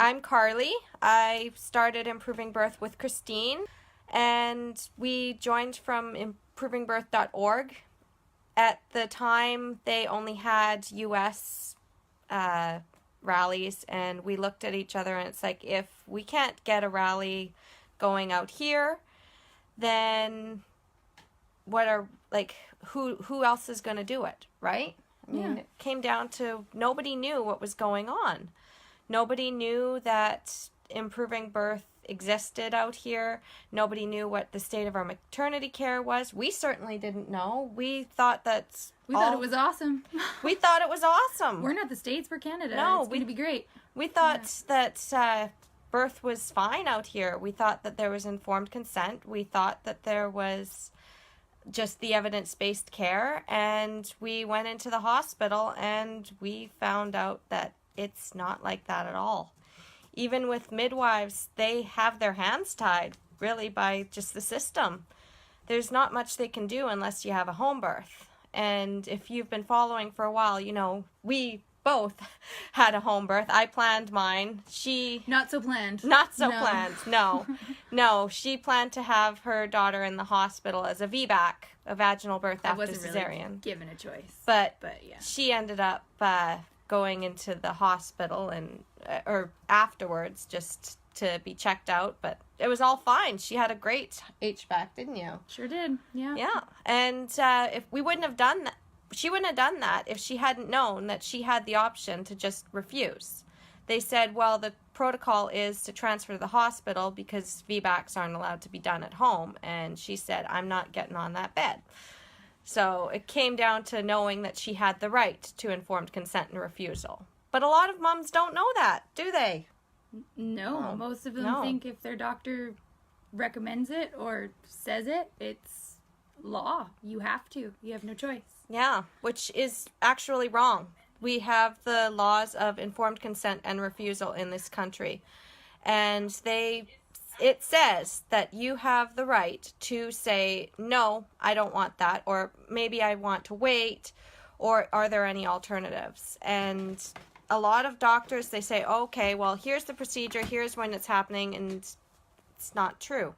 I'm Carly. I started Improving Birth with Christine, and we joined from improvingbirth.org. At the time, they only had U.S. Rallies, and we looked at each other, and it's like, if we can't get a rally going out here, then who else is going to do it, right? I mean, it came down to nobody knew what was going on. Nobody knew that Improving Birth existed out here. Nobody knew what the state of our maternity care was. We certainly didn't know. We thought it was awesome. We thought it was awesome. We're not the States, we're Canada. No, it's going to be great. We thought that birth was fine out here. We thought that there was informed consent. We thought that there was just the evidence-based care, and we went into the hospital and we found out that it's not like that at all. Even with midwives, they have their hands tied really by just the system. There's not much they can do unless you have a home birth. And if you've been following for a while, you know, we both had a home birth. I planned mine. Not so planned. Planned. No, she planned to have her daughter in the hospital as a VBAC, a vaginal birth after cesarean. Really given a choice. But yeah. She ended up going into the hospital or afterwards just to be checked out, but it was all fine. She had a great HBAC, didn't you? Sure did. Yeah. Yeah. And if we wouldn't have done that, she wouldn't have done that if she hadn't known that she had the option to just refuse. They said, well, the protocol is to transfer to the hospital because VBACs aren't allowed to be done at home. And she said, I'm not getting on that bed. So it came down to knowing that she had the right to informed consent and refusal. But a lot of moms don't know that, do they? No. Most of them think if their doctor recommends it or says it, it's law. You have to. You have no choice. Yeah, which is actually wrong. We have the laws of informed consent and refusal in this country. And it says that you have the right to say, no, I don't want that, or maybe I want to wait, or are there any alternatives? And a lot of doctors, they say, okay, well, here's the procedure, here's when it's happening, and it's not true.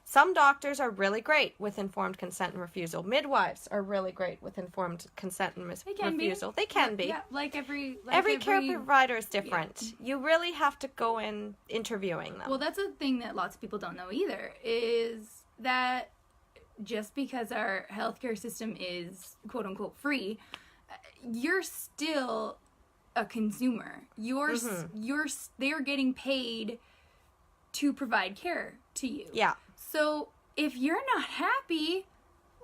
Some doctors are really great with informed consent and refusal. Midwives are really great with informed consent and refusal. They can be. Yeah, every care provider is different. Yeah. You really have to go in interviewing them. Well, that's a thing that lots of people don't know either, is that just because our healthcare system is quote unquote free, you're still a consumer. They're getting paid to provide care to you. Yeah. So if you're not happy,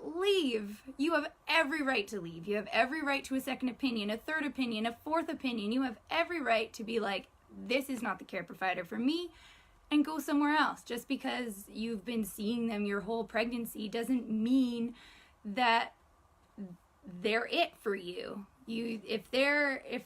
leave. You have every right to leave. You have every right to a second opinion, a third opinion, a fourth opinion. You have every right to be like, this is not the care provider for me, and go somewhere else. Just because you've been seeing them your whole pregnancy doesn't mean that they're it for you. If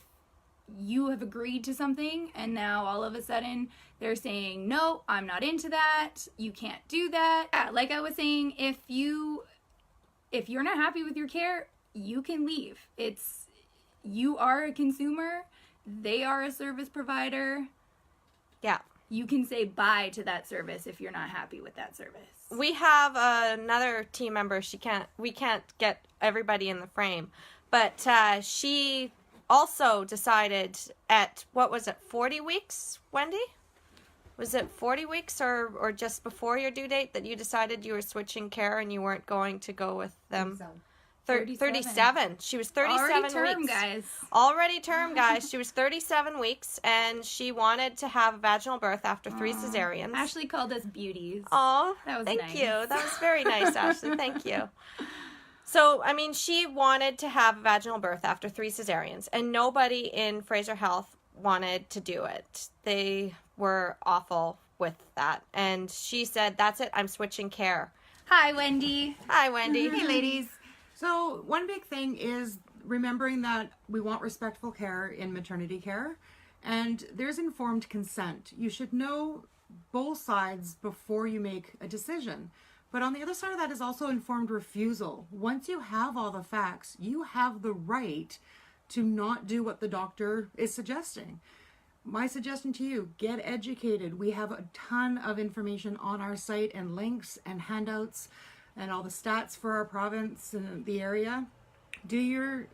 you have agreed to something and now all of a sudden they're saying, no, I'm not into that, you can't do that. Yeah, like I was saying, if you're not happy with your care, you can leave. You are a consumer, they are a service provider. Yeah. You can say bye to that service if you're not happy with that service. We have another team member, we can't get everybody in the frame, but she also decided at, 40 weeks, Wendy? Was it 40 weeks or just before your due date that you decided you were switching care and you weren't going to go with them? 37. She was 37 weeks. Already term, guys. She was 37 weeks, and she wanted to have a vaginal birth after 3 cesareans. Ashley called us beauties. Oh, that was thank nice. you. That was very nice, Ashley. Thank you. So, I mean, she wanted to have a vaginal birth after 3 cesareans, and nobody in Fraser Health wanted to do it. They were awful with that. And she said, that's it, I'm switching care. Hi, Wendy. Hi, Wendy. Hey, ladies. So, one big thing is remembering that we want respectful care in maternity care, and there's informed consent. You should know both sides before you make a decision. But on the other side of that is also informed refusal. Once you have all the facts, you have the right to not do what the doctor is suggesting. my suggestion to you, get educated. We have a ton of information on our site and links and handouts and all the stats for our province and the area. Do your,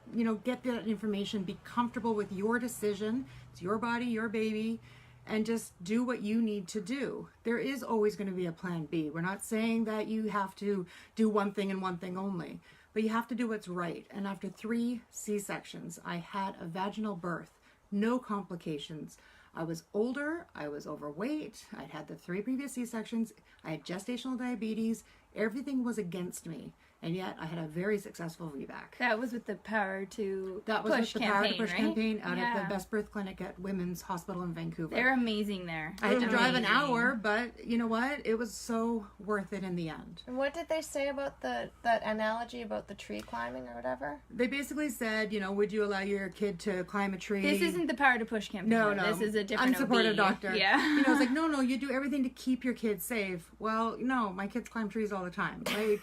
get that information, be comfortable with your decision. It's your body, your baby, and just do what you need to do. There is always going to be a plan B. We're not saying that you have to do one thing and one thing only, but you have to do what's right. And after 3 C-sections, I had a vaginal birth, no complications. I was older, I was overweight, I'd had the 3 previous C-sections, I had gestational diabetes, everything was against me. And yet I had a very successful VBAC. That was with the Power to That was Push with the campaign, Power to Push right? campaign out at the Best Birth Clinic at Women's Hospital in Vancouver. They're amazing there. I had to drive an Amazing. hour, but you know what? It was so worth it in the end. And what did they say about that analogy about the tree climbing or whatever? They basically said, would you allow your kid to climb a tree? This isn't the Power to Push campaign. No. This is a different unsupported OB. doctor. Yeah. I was like, no, you do everything to keep your kids safe. Well, no, my kids climb trees all the time. Like,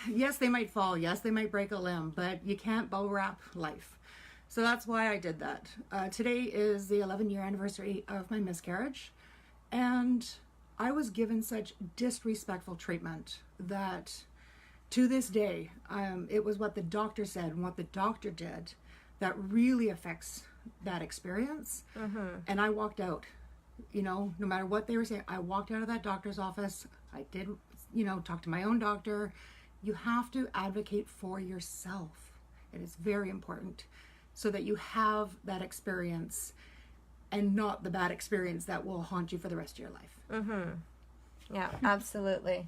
yes, they might fall. Yes, they might break a limb, but you can't bubble wrap life. So that's why I did that. Today is the 11-year anniversary of my miscarriage, and I was given such disrespectful treatment that to this day, it was what the doctor said and what the doctor did that really affects that experience. And I walked out, no matter what they were saying, I walked out of that doctor's office. I did, talk to my own doctor. You have to advocate for yourself. It is very important so that you have that experience and not the bad experience that will haunt you for the rest of your life. Yeah, absolutely.